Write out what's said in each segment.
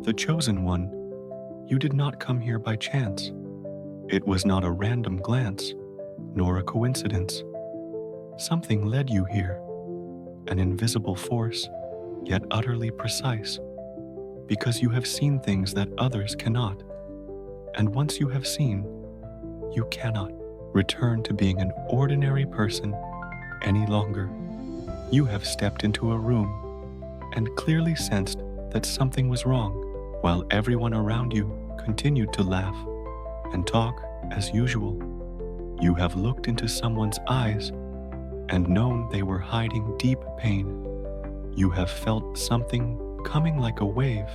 The chosen one, you did not come here by chance. It was not a random glance, nor a coincidence. Something led you here, an invisible force, yet utterly precise, because you have seen things that others cannot. And once you have seen, you cannot return to being an ordinary person any longer. You have stepped into a room and clearly sensed that something was wrong, while everyone around you continued to laugh and talk as usual. You have looked into someone's eyes and known they were hiding deep pain. You have felt something coming like a wave,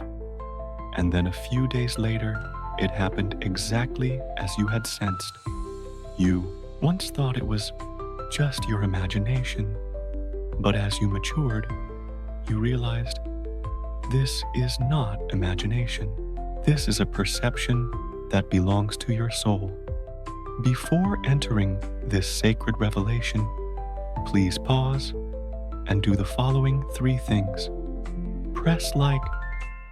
and then a few days later, it happened exactly as you had sensed. You once thought it was just your imagination, but as you matured, you realized this is not imagination. This is a perception that belongs to your soul. Before entering this sacred revelation, please pause and do the following 3 things. Press like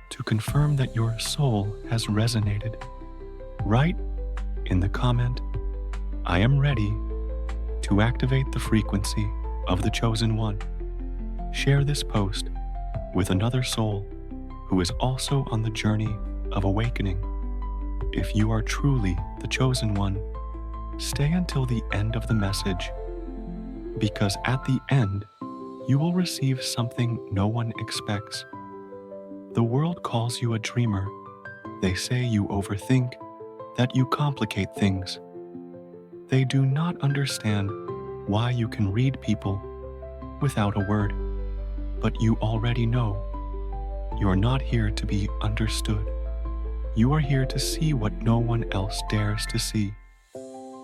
to confirm that your soul has resonated. Write in the comment, "I am ready," to activate the frequency of the chosen one. Share this post with another soul who is also on the journey of awakening. If you are truly the chosen one, stay until the end of the message, because at the end, you will receive something no one expects. The world calls you a dreamer. They say you overthink, that you complicate things. They do not understand why you can read people without a word, but you already know. You are not here to be understood. You are here to see what no one else dares to see.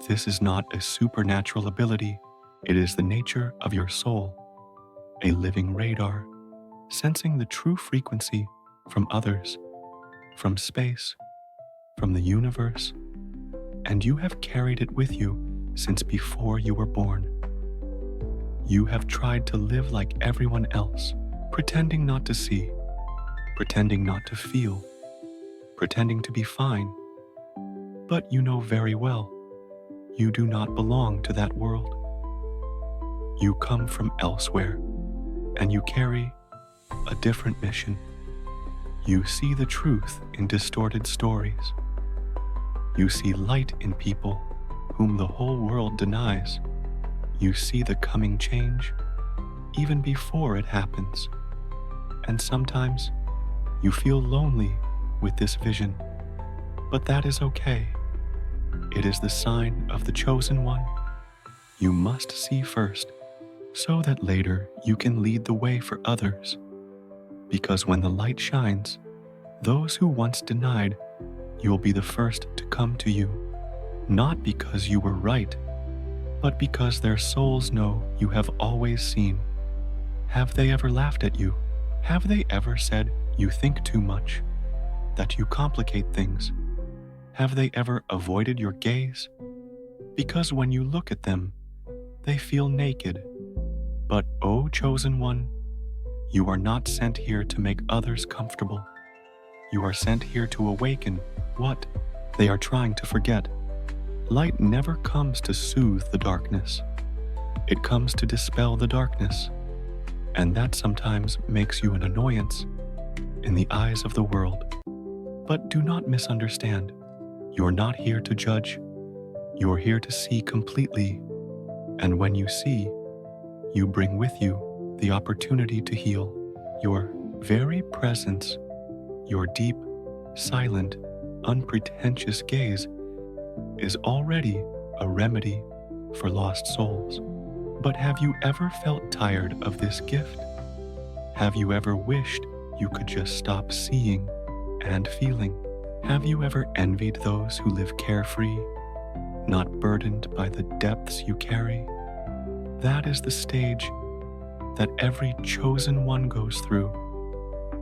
This is not a supernatural ability. It is the nature of your soul, a living radar, sensing the true frequency from others, from space, from the universe, and you have carried it with you since before you were born. You have tried to live like everyone else, pretending not to see, pretending not to feel, pretending to be fine. But you know very well, you do not belong to that world. You come from elsewhere, and you carry a different mission. You see the truth in distorted stories. You see light in people whom the whole world denies. You see the coming change even before it happens. And sometimes you feel lonely with this vision, but that is okay. It is the sign of the chosen one. You must see first, so that later you can lead the way for others. Because when the light shines, those who once denied, you'll be the first to come to you, not because you were right, but because their souls know you have always seen. Have they ever laughed at you? Have they ever said you think too much, that you complicate things? Have they ever avoided your gaze? Because when you look at them, they feel naked. But, O chosen one, you are not sent here to make others comfortable. You are sent here to awaken what they are trying to forget. Light never comes to soothe the darkness. It comes to dispel the darkness. And that sometimes makes you an annoyance in the eyes of the world. But do not misunderstand. You're not here to judge. You're here to see completely. And when you see, you bring with you the opportunity to heal. Your very presence, your deep, silent, unpretentious gaze is already a remedy for lost souls. But have you ever felt tired of this gift? Have you ever wished you could just stop seeing and feeling? Have you ever envied those who live carefree, not burdened by the depths you carry? That is the stage that every chosen one goes through,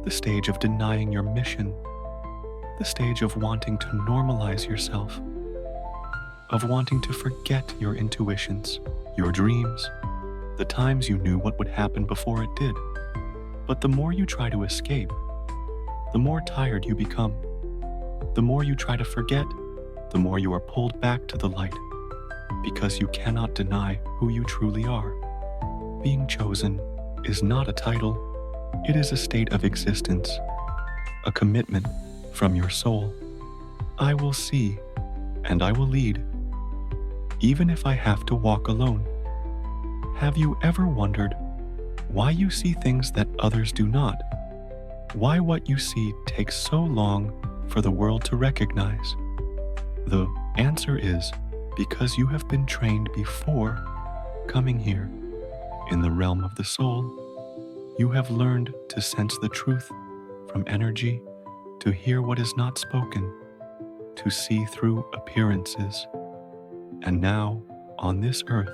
the stage of denying your mission, the stage of wanting to normalize yourself, of wanting to forget your intuitions, your dreams, the times you knew what would happen before it did. But the more you try to escape, the more tired you become. The more you try to forget, the more you are pulled back to the light, because you cannot deny who you truly are. Being chosen is not a title, it is a state of existence, a commitment from your soul. I will see and I will lead, even if I have to walk alone. Have you ever wondered why you see things that others do not? Why what you see takes so long for the world to recognize? The answer is because you have been trained before coming here. In the realm of the soul, you have learned to sense the truth from energy, to hear what is not spoken, to see through appearances. And now, on this earth,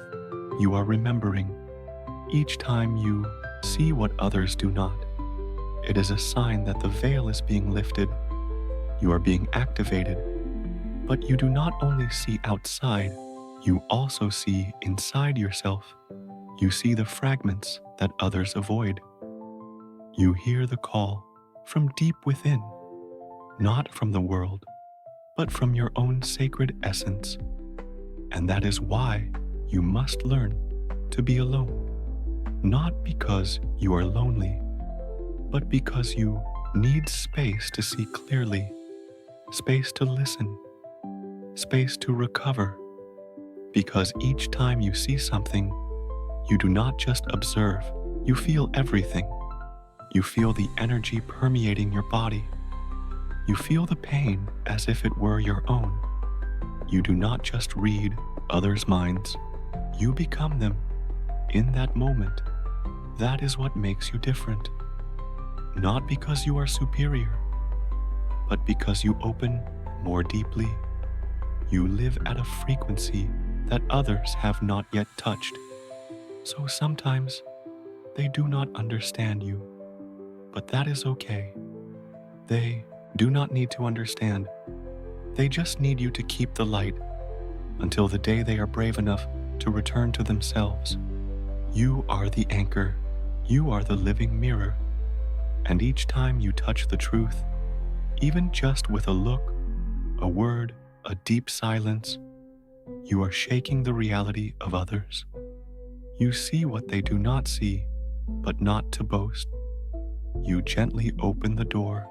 you are remembering. Each time you see what others do not, it is a sign that the veil is being lifted. You are being activated. But you do not only see outside, you also see inside yourself. You see the fragments that others avoid. You hear the call from deep within, not from the world, but from your own sacred essence. And that is why you must learn to be alone. Not because you are lonely, but because you need space to see clearly, space to listen, space to recover. Because each time you see something, you do not just observe, you feel everything. You feel the energy permeating your body. You feel the pain as if it were your own. You do not just read others' minds, you become them in that moment. That is what makes you different. Not because you are superior, but because you open more deeply. You live at a frequency that others have not yet touched. So sometimes they do not understand you, but that is okay. They do not need to understand. They just need you to keep the light until the day they are brave enough to return to themselves. You are the anchor. You are the living mirror. And each time you touch the truth, even just with a look, a word, a deep silence, you are shaking the reality of others. You see what they do not see, but not to boast. You gently open the door.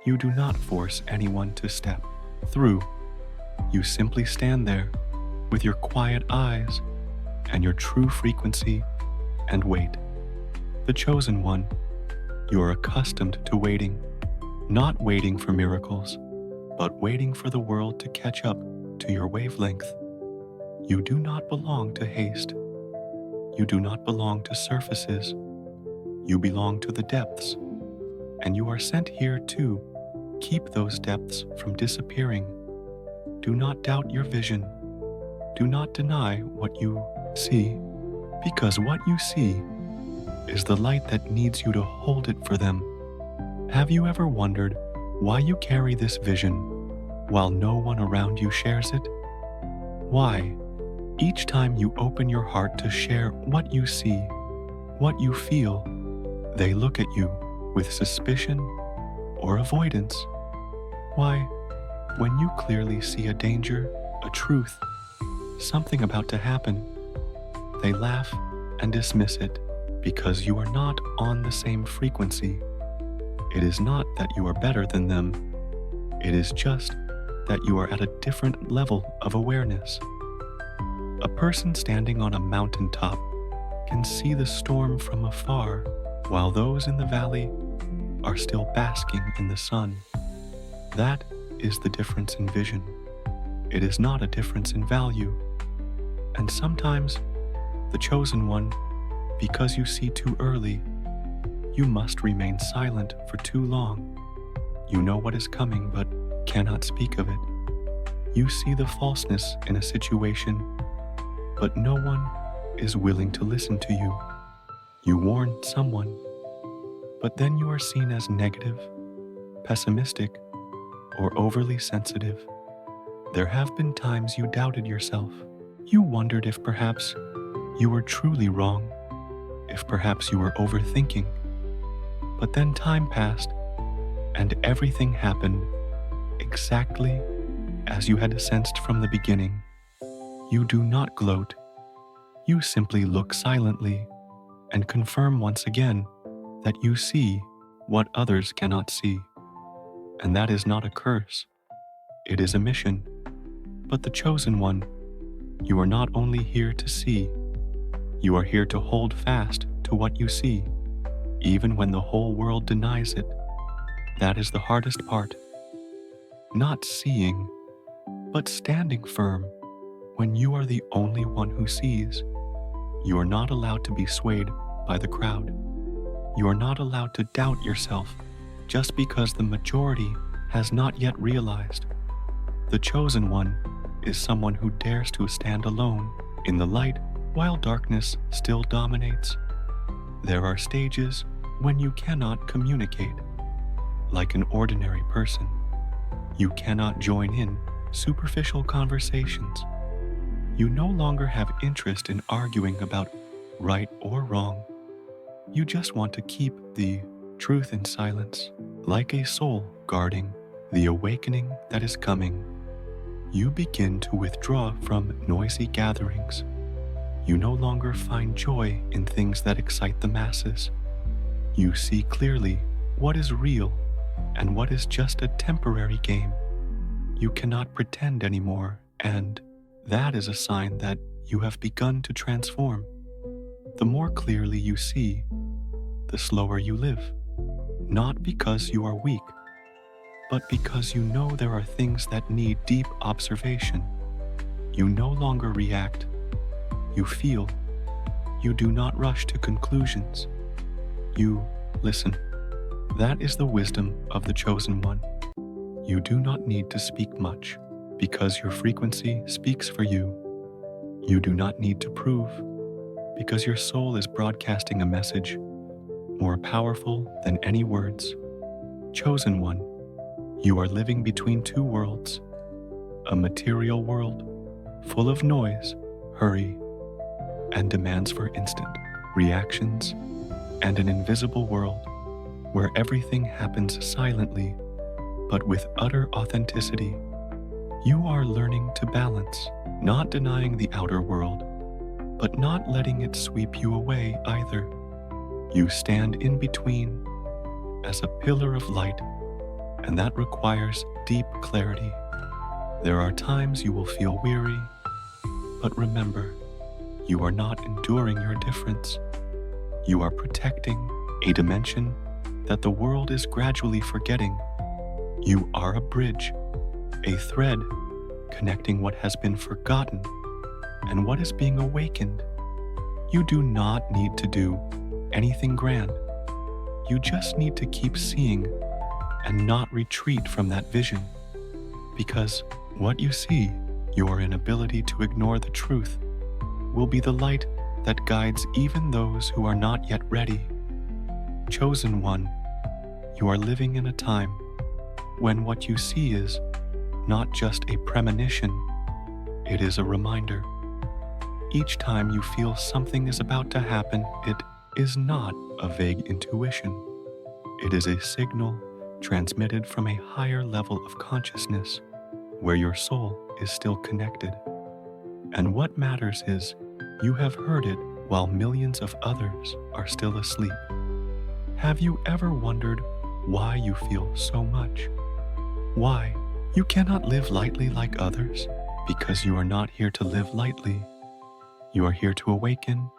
You do not force anyone to step through. You simply stand there with your quiet eyes and your true frequency and wait. The chosen one, you are accustomed to waiting, not waiting for miracles, but waiting for the world to catch up to your wavelength. You do not belong to haste. You do not belong to surfaces. You belong to the depths, and you are sent here to keep those depths from disappearing. Do not doubt your vision. Do not deny what you see, because what you see is the light that needs you to hold it for them. Have you ever wondered why you carry this vision while no one around you shares it? Why, each time you open your heart to share what you see, what you feel, they look at you with suspicion or avoidance? Why, when you clearly see a danger, a truth, something about to happen, they laugh and dismiss it because you are not on the same frequency. It is not that you are better than them. It is just that you are at a different level of awareness. A person standing on a mountaintop can see the storm from afar, while those in the valley are still basking in the sun. That is the difference in vision. It is not a difference in value. And sometimes, the chosen one, because you see too early, you must remain silent for too long. You know what is coming, but cannot speak of it. You see the falseness in a situation, but no one is willing to listen to you. You warn someone, but then you are seen as negative, pessimistic, or overly sensitive. There have been times you doubted yourself. You wondered if perhaps you were truly wrong, if perhaps you were overthinking. But then time passed, and everything happened exactly as you had sensed from the beginning. You do not gloat. You simply look silently and confirm once again that you see what others cannot see. And that is not a curse. It is a mission. But the chosen one, you are not only here to see, you are here to hold fast to what you see, even when the whole world denies it. That is the hardest part. Not seeing, but standing firm when you are the only one who sees. You are not allowed to be swayed by the crowd. You are not allowed to doubt yourself just because the majority has not yet realized. The chosen one is someone who dares to stand alone in the light while darkness still dominates. There are stages when you cannot communicate. Like an ordinary person, you cannot join in superficial conversations. You no longer have interest in arguing about right or wrong. You just want to keep the truth in silence, like a soul guarding the awakening that is coming. You begin to withdraw from noisy gatherings. You no longer find joy in things that excite the masses. You see clearly what is real and what is just a temporary game. You cannot pretend anymore, and that is a sign that you have begun to transform. The more clearly you see, the slower you live, not because you are weak, but because you know there are things that need deep observation. You no longer react. You feel. You do not rush to conclusions. You listen. That is the wisdom of the chosen one. You do not need to speak much because your frequency speaks for you. You do not need to prove because your soul is broadcasting a message more powerful than any words. Chosen one, you are living between two worlds, a material world full of noise, hurry, and demands for instant reactions, and an invisible world where everything happens silently but with utter authenticity. You are learning to balance, not denying the outer world, but not letting it sweep you away either. You stand in between as a pillar of light, and that requires deep clarity. There are times you will feel weary, but remember, you are not enduring your difference. You are protecting a dimension that the world is gradually forgetting. You are a bridge, a thread connecting what has been forgotten and what is being awakened. You do not need to do anything grand. You just need to keep seeing and not retreat from that vision. Because what you see, your inability to ignore the truth, will be the light that guides even those who are not yet ready. Chosen one, you are living in a time when what you see is not just a premonition, it is a reminder. Each time you feel something is about to happen, it is not a vague intuition. It is a signal transmitted from a higher level of consciousness where your soul is still connected. And what matters is you have heard it while millions of others are still asleep. Have you ever wondered why you feel so much? Why? You cannot live lightly like others because you are not here to live lightly. You are here to awaken.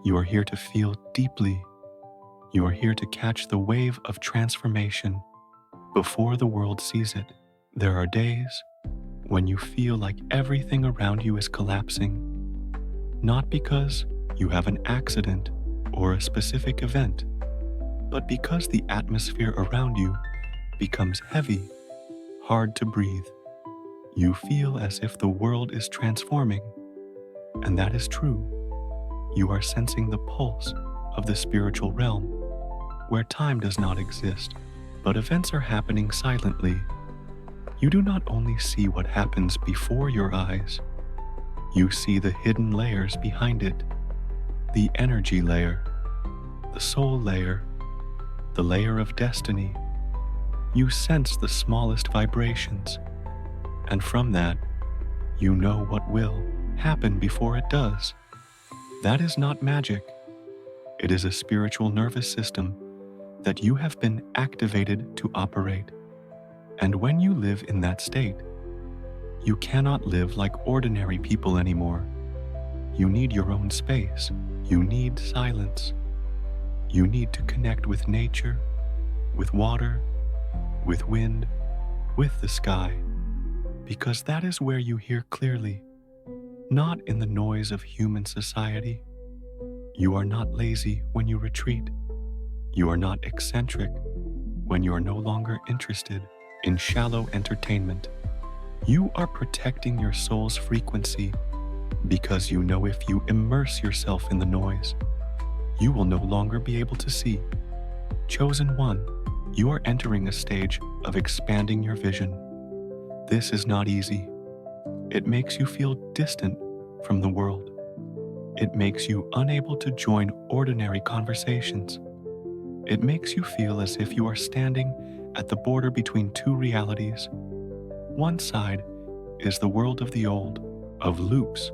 You are here to feel deeply. You are here to catch the wave of transformation before the world sees it. There are days when you feel like everything around you is collapsing, not because you have an accident or a specific event, but because the atmosphere around you becomes heavy, hard to breathe. You feel as if the world is transforming, and that is true. You are sensing the pulse of the spiritual realm, where time does not exist, but events are happening silently. You do not only see what happens before your eyes, you see the hidden layers behind it, the energy layer, the soul layer, the layer of destiny, You sense the smallest vibrations, and from that, you know what will happen before it does. That is not magic. It is a spiritual nervous system that you have been activated to operate. And when you live in that state, you cannot live like ordinary people anymore. You need your own space. You need silence. You need to connect with nature, with water, with wind, with the sky, because that is where you hear clearly, not in the noise of human society. You are not lazy when you retreat. You are not eccentric when you are no longer interested in shallow entertainment. You are protecting your soul's frequency because you know if you immerse yourself in the noise, you will no longer be able to see. Chosen one, you are entering a stage of expanding your vision. This is not easy. It makes you feel distant from the world. It makes you unable to join ordinary conversations. It makes you feel as if you are standing at the border between two realities. One side is the world of the old, of loops,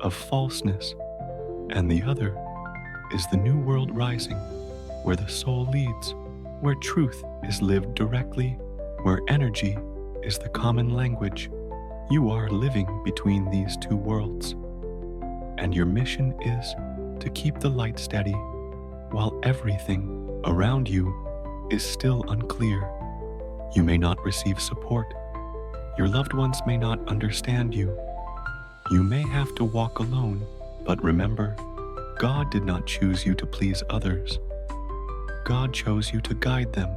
of falseness, and the other is the new world rising, where the soul leads, where truth is lived directly, where energy is the common language. You are living between these two worlds, and your mission is to keep the light steady while everything around you is still unclear. You may not receive support. Your loved ones may not understand you. You may have to walk alone, but remember, God did not choose you to please others. God chose you to guide them,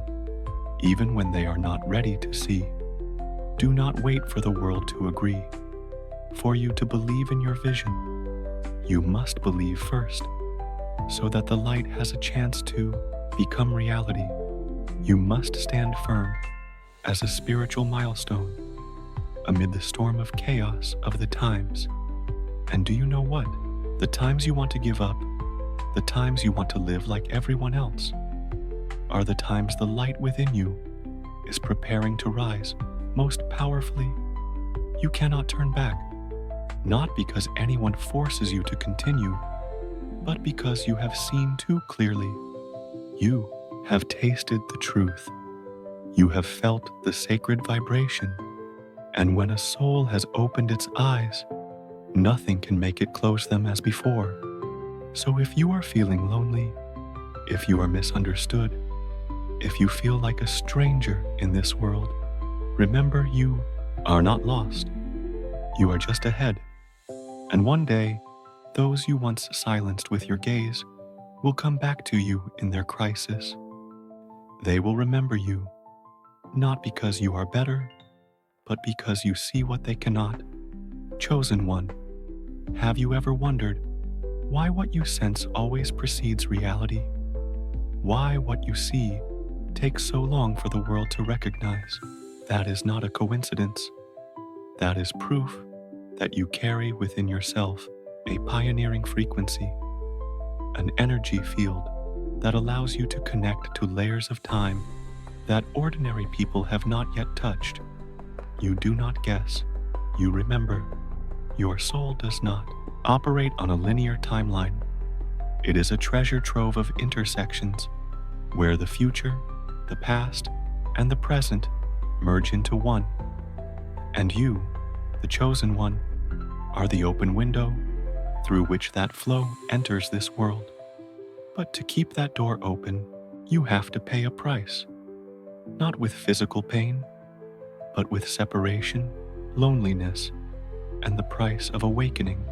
even when they are not ready to see. Do not wait for the world to agree. For you to believe in your vision, you must believe first, so that the light has a chance to become reality. You must stand firm as a spiritual milestone amid the storm of chaos of the times. And do you know what? The times you want to give up, the times you want to live like everyone else, are the times the light within you is preparing to rise most powerfully. You cannot turn back, not because anyone forces you to continue, but because you have seen too clearly. You have tasted the truth. You have felt the sacred vibration. And when a soul has opened its eyes, nothing can make it close them as before. So if you are feeling lonely, if you are misunderstood, if you feel like a stranger in this world, remember you are not lost. You are just ahead. And one day, those you once silenced with your gaze will come back to you in their crisis. They will remember you, not because you are better, but because you see what they cannot. Chosen one, have you ever wondered why what you sense always precedes reality? Why what you see takes so long for the world to recognize? That is not a coincidence. That is proof that you carry within yourself a pioneering frequency, an energy field that allows you to connect to layers of time that ordinary people have not yet touched. You do not guess, you remember. Your soul does not operate on a linear timeline. It is a treasure trove of intersections where the future, the past, and the present merge into one. And you, the chosen one, are the open window through which that flow enters this world. But to keep that door open, you have to pay a price, not with physical pain, but with separation, loneliness, and the price of awakening.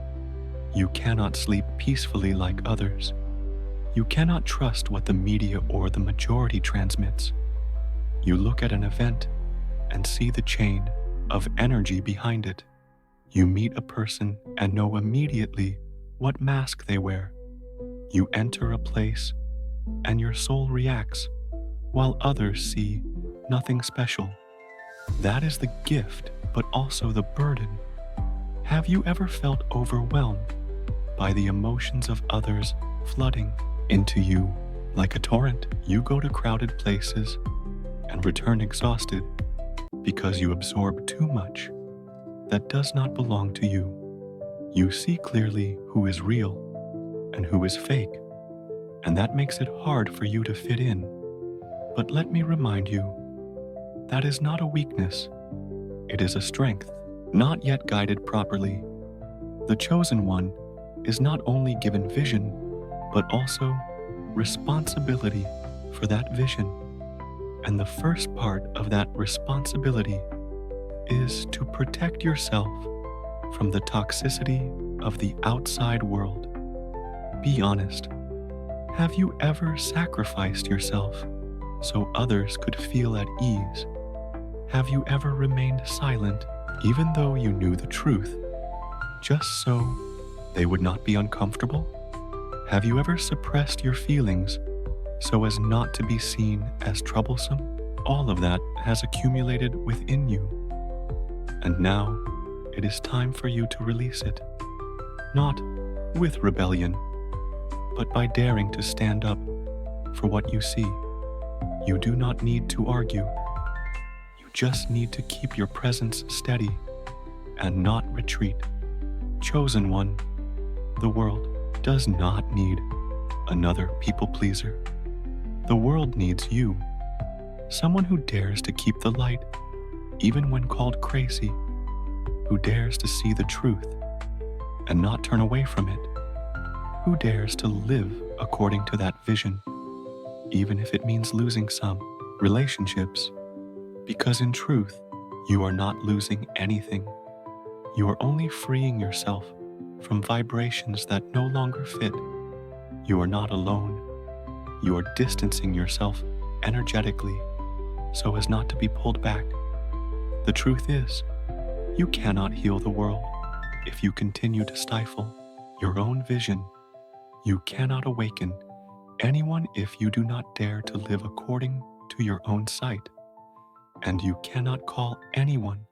You cannot sleep peacefully like others. You cannot trust what the media or the majority transmits. You look at an event and see the chain of energy behind it. You meet a person and know immediately what mask they wear. You enter a place and your soul reacts, while others see nothing special. That is the gift, but also the burden. Have you ever felt overwhelmed by the emotions of others flooding into you like a torrent? You go to crowded places, and return exhausted because you absorb too much that does not belong to you. You see clearly who is real and who is fake, and that makes it hard for you to fit in. But let me remind you, that is not a weakness. It is a strength, not yet guided properly. The chosen one is not only given vision, but also responsibility for that vision. And the first part of that responsibility is to protect yourself from the toxicity of the outside world. Be honest. Have you ever sacrificed yourself so others could feel at ease? Have you ever remained silent even though you knew the truth, just so they would not be uncomfortable? Have you ever suppressed your feelings so as not to be seen as troublesome? All of that has accumulated within you. And now it is time for you to release it. Not with rebellion, but by daring to stand up for what you see. You do not need to argue. You just need to keep your presence steady and not retreat. Chosen one, the world does not need another people pleaser. The world needs you, someone who dares to keep the light, even when called crazy, who dares to see the truth and not turn away from it, who dares to live according to that vision, even if it means losing some relationships, because in truth, you are not losing anything. You are only freeing yourself from vibrations that no longer fit. You are not alone. You are distancing yourself energetically so as not to be pulled back. The truth is, you cannot heal the world if you continue to stifle your own vision. You cannot awaken anyone if you do not dare to live according to your own sight. And you cannot call anyone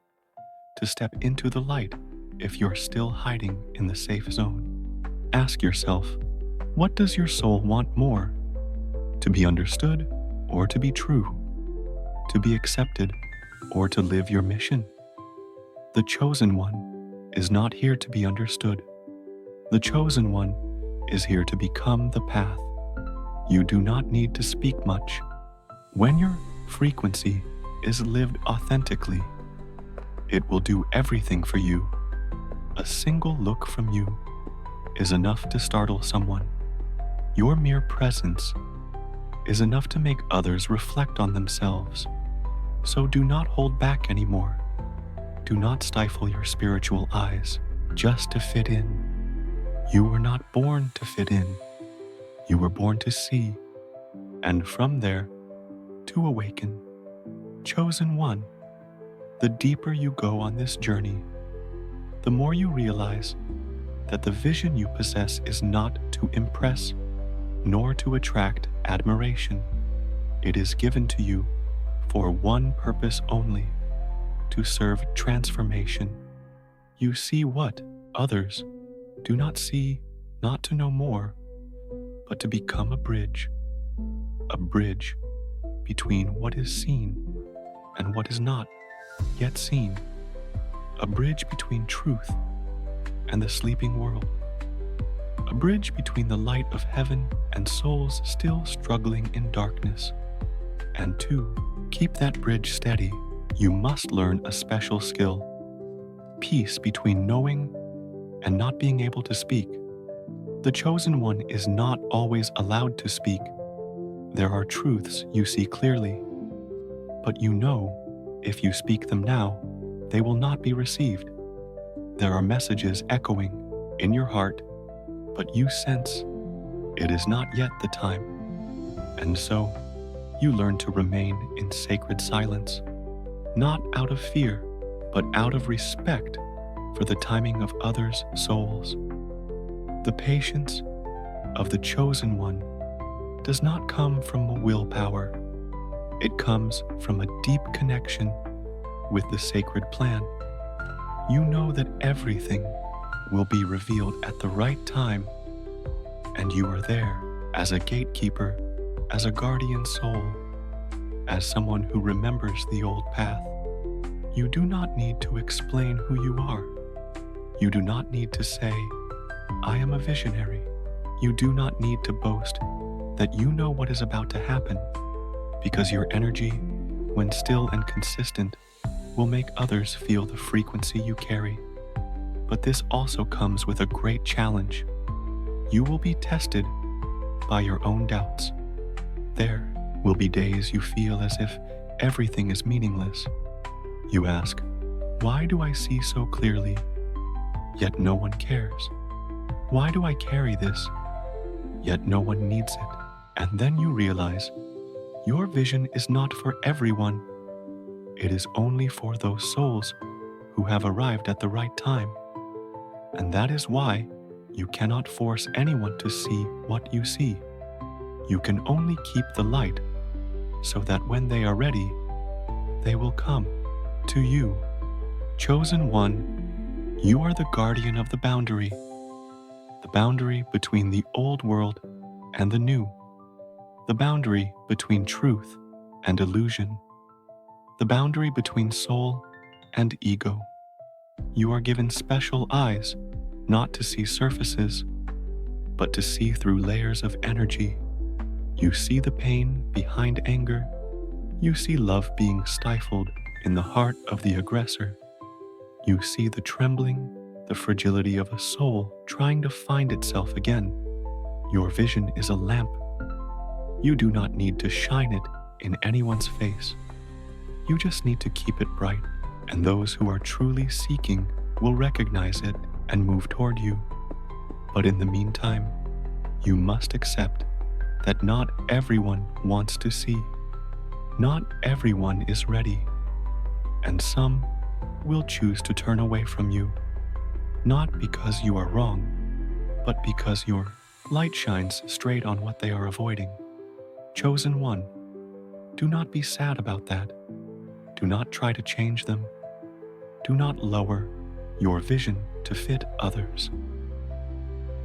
to step into the light if you're still hiding in the safe zone. Ask yourself, what does your soul want more? To be understood or to be true? To be accepted or to live your mission? The chosen one is not here to be understood. The chosen one is here to become the path. You do not need to speak much. When your frequency is lived authentically, it will do everything for you. A single look from you is enough to startle someone. Your mere presence is enough to make others reflect on themselves. So do not hold back anymore. Do not stifle your spiritual eyes just to fit in. You were not born to fit in. You were born to see, and from there, to awaken. Chosen one, the deeper you go on this journey, the more you realize that the vision you possess is not to impress nor to attract admiration. It is given to you for one purpose only, to serve transformation. You see what others do not see, not to know more, but to become a bridge between what is seen and what is not yet seen, a bridge between truth and the sleeping world, a bridge between the light of heaven and souls still struggling in darkness. And to keep that bridge steady, you must learn a special skill, peace between knowing and not being able to speak. The chosen one is not always allowed to speak. There are truths you see clearly, but you know if you speak them now, they will not be received. There are messages echoing in your heart, but you sense it is not yet the time. And so, you learn to remain in sacred silence, not out of fear, but out of respect for the timing of others' souls. The patience of the chosen one does not come from willpower. It comes from a deep connection with the sacred plan. You know that everything will be revealed at the right time, and you are there as a gatekeeper, as a guardian soul. as someone who remembers the old path. You do not need to explain who you are. You do not need to say, I am a visionary. You do not need to boast that you know what is about to happen, because your energy, when still and consistent, will make others feel the frequency you carry. But this also comes with a great challenge. You will be tested by your own doubts. There will be days you feel as if everything is meaningless. You ask, why do I see so clearly, yet no one cares? Why do I carry this, yet no one needs it? And then you realize your vision is not for everyone. It is only for those souls who have arrived at the right time. And that is why you cannot force anyone to see what you see. You can only keep the light so that when they are ready, they will come to you. Chosen one, you are the guardian of the boundary between the old world and the new, the boundary between truth and illusion, the boundary between soul and ego. You are given special eyes not to see surfaces, but to see through layers of energy. You see the pain behind anger. You see love being stifled in the heart of the aggressor. You see the trembling, the fragility of a soul trying to find itself again. Your vision is a lamp. You do not need to shine it in anyone's face. You just need to keep it bright, and those who are truly seeking will recognize it and move toward you. But in the meantime, you must accept that not everyone wants to see. Not everyone is ready, and some will choose to turn away from you, not because you are wrong, but because your light shines straight on what they are avoiding. Chosen one, do not be sad about that. Do not try to change them. Do not lower your vision to fit others.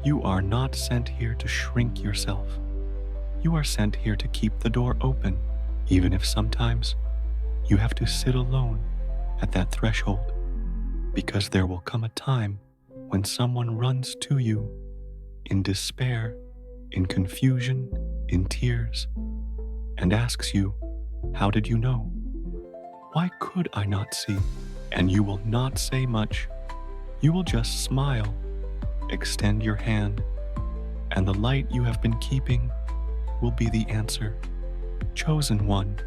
You are not sent here to shrink yourself. You are sent here to keep the door open, even if sometimes you have to sit alone at that threshold, because there will come a time when someone runs to you in despair, in confusion, in tears, and asks you, how did you know? Why could I not see? And you will not say much. You will just smile, extend your hand, and the light you have been keeping will be the answer. Chosen one,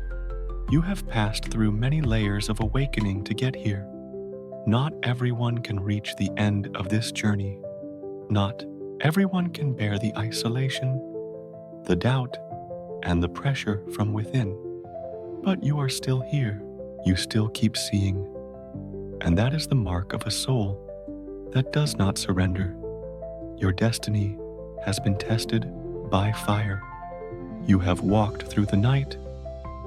you have passed through many layers of awakening to get here. Not everyone can reach the end of this journey. Not everyone can bear the isolation, the doubt, and the pressure from within. But you are still here. You still keep seeing. And that is the mark of a soul that does not surrender. Your destiny has been tested by fire. You have walked through the night,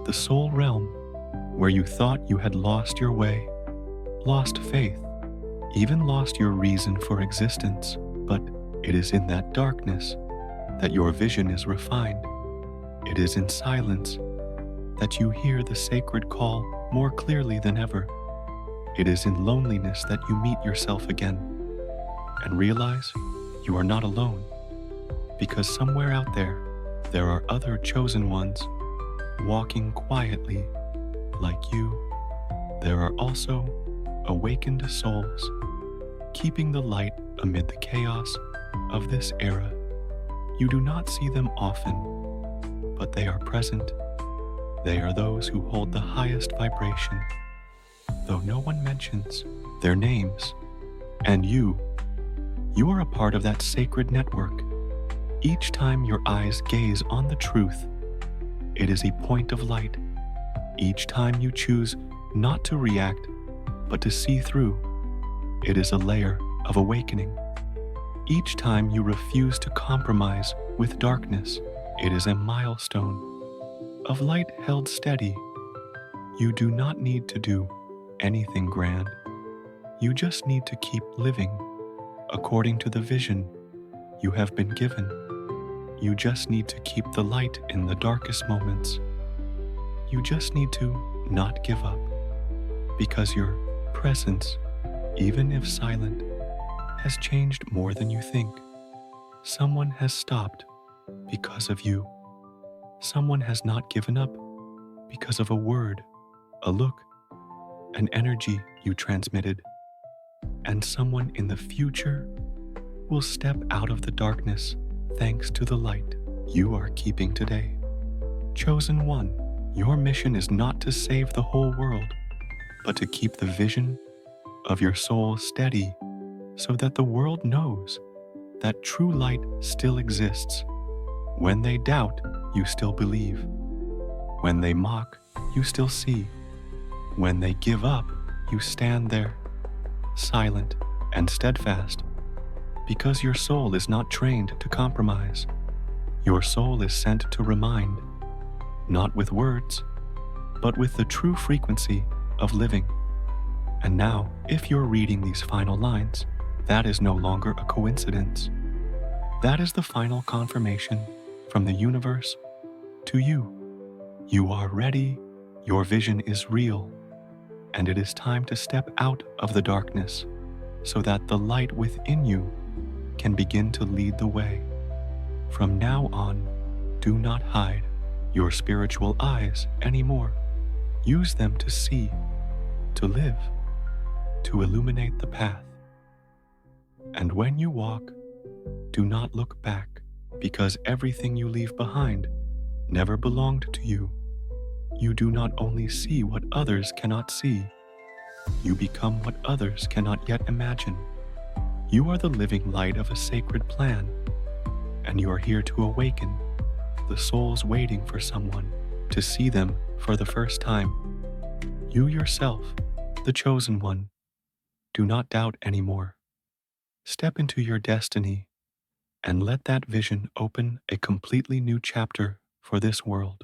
the soul realm, where you thought you had lost your way, lost faith, even lost your reason for existence. But it is in that darkness that your vision is refined. It is in silence that you hear the sacred call more clearly than ever. It is in loneliness that you meet yourself again and realize you are not alone, because somewhere out there are other chosen ones walking quietly like you. There are also awakened souls keeping the light amid the chaos of this era. You do not see them often, but they are present. They are those who hold the highest vibration, though no one mentions their names. And you are a part of that sacred network. Each time your eyes gaze on the truth, it is a point of light. Each time you choose not to react, but to see through, it is a layer of awakening. Each time you refuse to compromise with darkness, it is a milestone of light held steady. You do not need to do anything grand. You just need to keep living according to the vision you have been given. You just need to keep the light in the darkest moments. You just need to not give up, because your presence, even if silent, has changed more than you think. Someone has stopped because of you. Someone has not given up because of a word, a look, an energy you transmitted. And someone in the future will step out of the darkness thanks to the light you are keeping today. Chosen one, your mission is not to save the whole world, but to keep the vision of your soul steady so that the world knows that true light still exists. When they doubt, you still believe. When they mock, you still see. When they give up, you stand there, silent and steadfast, because your soul is not trained to compromise. Your soul is sent to remind, not with words, but with the true frequency of living. And now, if you're reading these final lines, that is no longer a coincidence. That is the final confirmation from the universe to you. You are ready, your vision is real, and it is time to step out of the darkness so that the light within you can begin to lead the way. From now on, do not hide your spiritual eyes anymore. Use them to see, to live, to illuminate the path. And when you walk, do not look back, because everything you leave behind never belonged to you. You do not only see what others cannot see, you become what others cannot yet imagine. You are the living light of a sacred plan, and you are here to awaken the souls waiting for someone to see them for the first time. You yourself, the chosen one, do not doubt anymore. Step into your destiny and let that vision open a completely new chapter for this world.